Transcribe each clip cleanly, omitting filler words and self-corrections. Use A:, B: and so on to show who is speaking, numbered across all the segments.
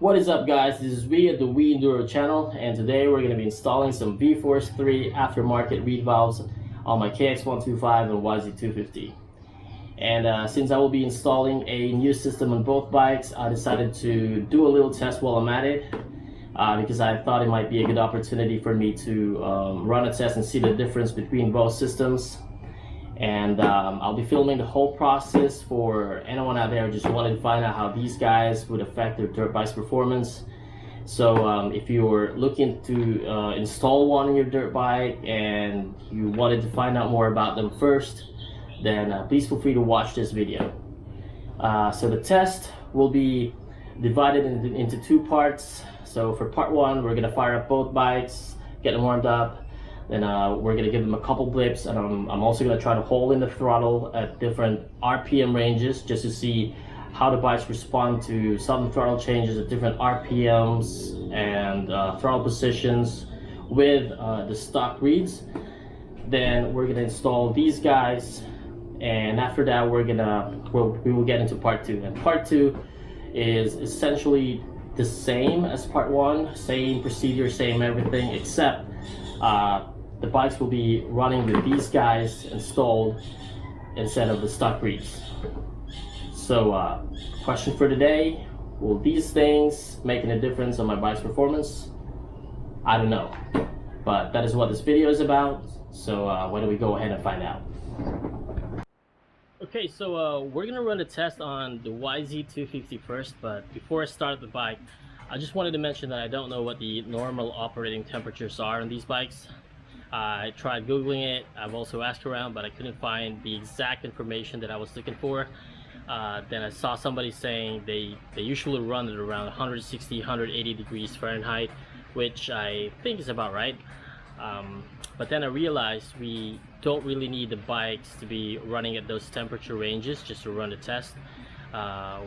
A: What is up, guys? This is we at the We Enduro channel, and today we're going to be installing some Vforce3 aftermarket reed valves on my Kx125 and YZ250. And since I will be installing a new system on both bikes, I decided to do a little test while I'm at it because I thought it might be a good opportunity for me to run a test and see the difference between both systems. And I'll be filming the whole process for anyone out there who just wanted to find out how these guys would affect their dirt bike's performance. So if you're looking to install one on your dirt bike and you wanted to find out more about them first, then please feel free to watch this video. So the test will be divided into two parts. So for part one, we're going to fire up both bikes, get them warmed up. Then we're going to give them a couple blips, and I'm also going to try to hold in the throttle at different RPM ranges just to see how the bikes respond to some throttle changes at different RPMs and throttle positions with the stock reeds. Then we're going to install these guys, and after that we will get into part two. And part two is essentially the same as part one, same procedure, same everything, except the bikes will be running with these guys installed instead of the stock reeds. So question for today, will these things make a difference on my bike's performance? I don't know, but that is what this video is about. So why don't we go ahead and find out. Okay, so we're gonna run a test on the YZ250 first, but before I start the bike, I just wanted to mention that I don't know what the normal operating temperatures are on these bikes. I tried Googling it, I've also asked around, but I couldn't find the exact information that I was looking for. Then I saw somebody saying they usually run at around 160, 180 degrees Fahrenheit, which I think is about right. But then I realized we don't really need the bikes to be running at those temperature ranges just to run the test.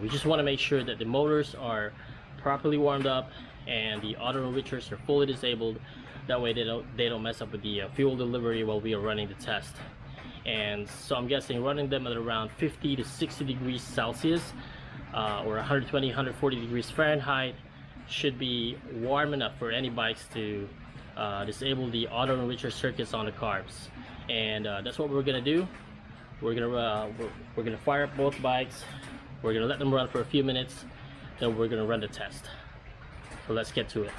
A: We just want to make sure that the motors are properly warmed up and the auto enrichers are fully disabled. That way they don't mess up with the fuel delivery while we are running the test. And so I'm guessing running them at around 50 to 60 degrees Celsius or 120, 140 degrees Fahrenheit should be warm enough for any bikes to disable the auto enricher circuits on the carbs. And that's what we're gonna do. We're gonna fire up both bikes. We're gonna let them run for a few minutes, then we're gonna run the test. So let's get to it.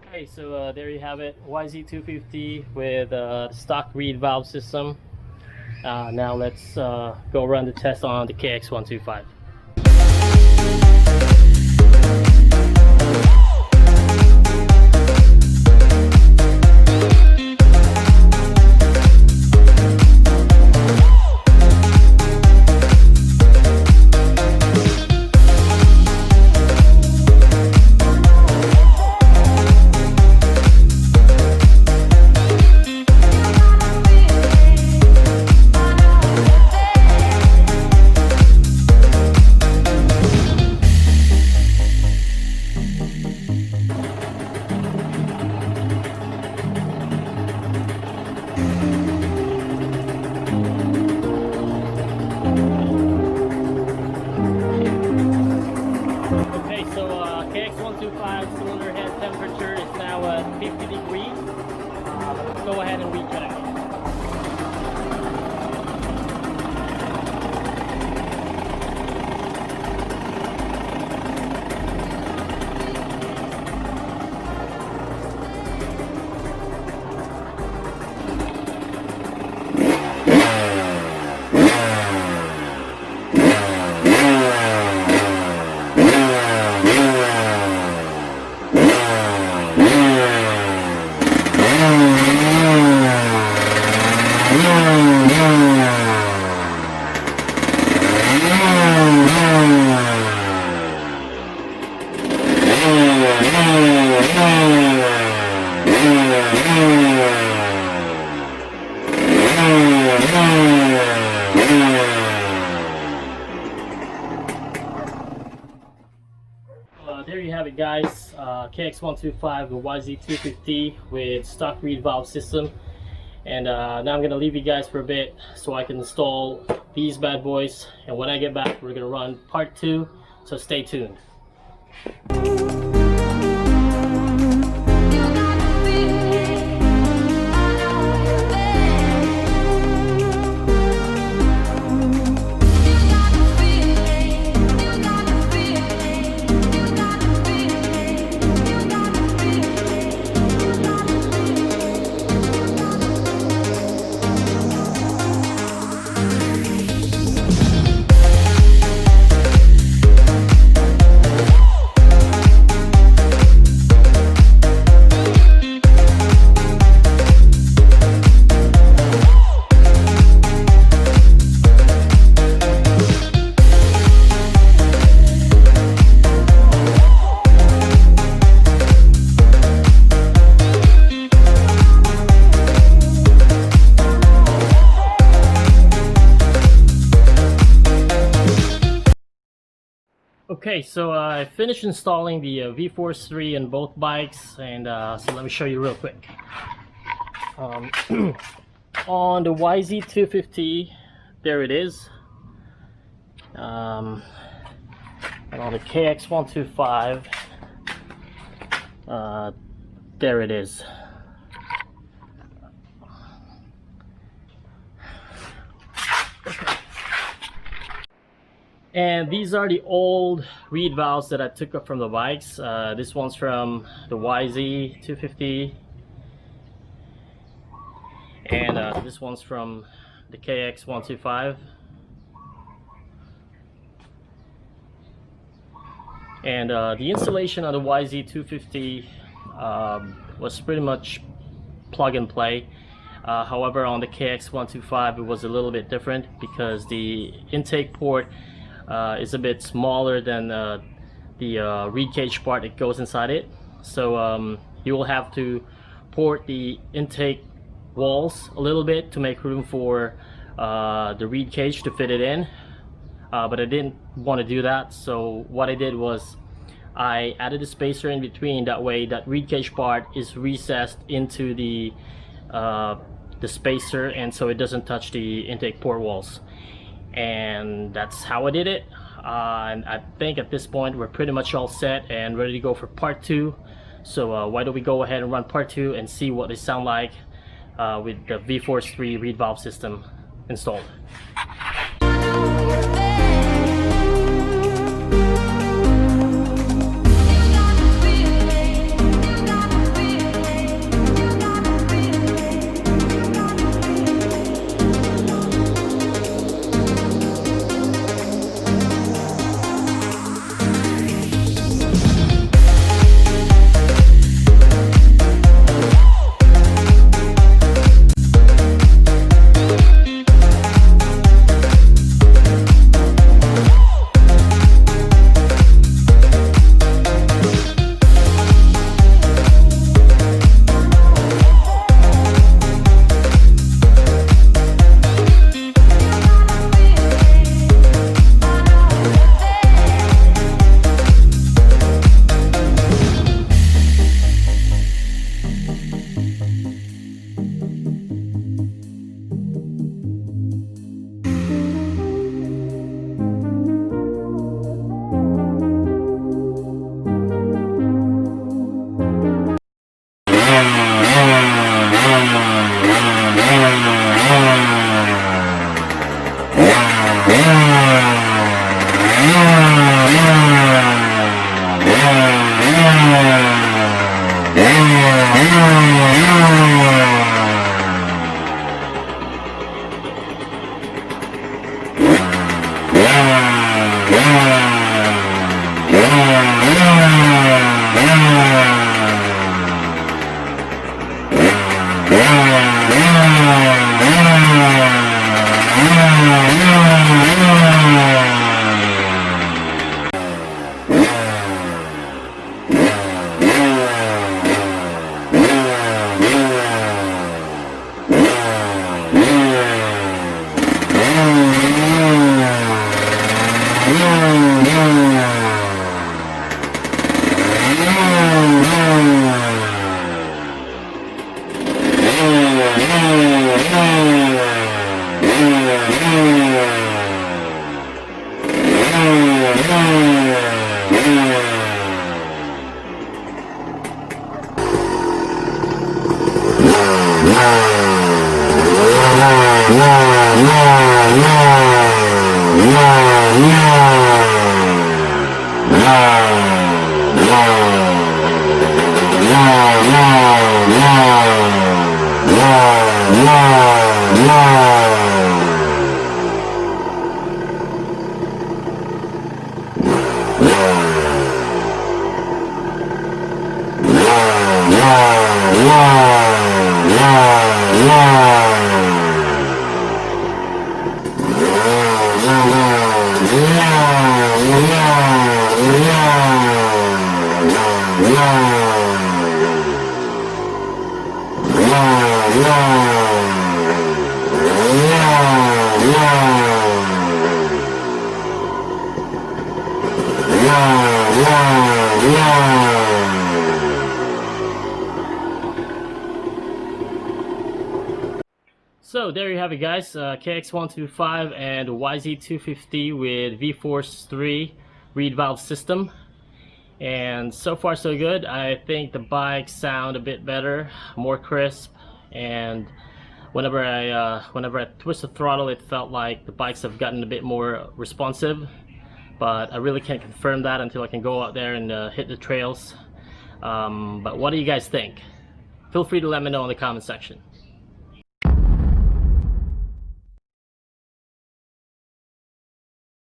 A: Okay, so there you have it, YZ250 with the stock reed valve system. Now let's go run the test on the Kx125. Kx125 cylinder head temperature is now at 50 degrees. Let's go ahead and recheck. There you have it, guys. Kx125 and YZ250 with stock reed valve system. And now I'm gonna leave you guys for a bit so I can install these bad boys, and when I get back we're gonna run part 2, so stay tuned. Okay, so I finished installing the Vforce3 in both bikes, and so let me show you real quick. On the YZ250, there it is. And on the Kx125, there it is. And these are the old reed valves that I took up from the bikes. This one's from the YZ250, and this one's from the Kx125. And the installation on the YZ250 was pretty much plug and play. However, on the Kx125 it was a little bit different because the intake port is a bit smaller than the reed cage part that goes inside it. So you will have to port the intake walls a little bit to make room for the reed cage to fit it in. But I didn't want to do that, so what I did was I added a spacer in between. That way that reed cage part is recessed into the spacer, and so it doesn't touch the intake port walls. And that's how I did it. And I think at this point we're pretty much all set and ready to go for part 2. So why don't we go ahead and run part 2 and see what they sound like with the Vforce3 reed valve system installed. So there you have it, guys. Kx125 and YZ250 with Vforce3 reed valve system. And so far so good. I think the bikes sound a bit better, more crisp, and whenever I twist the throttle, it felt like the bikes have gotten a bit more responsive. But I really can't confirm that until I can go out there and hit the trails. But what do you guys think? Feel free to let me know in the comment section.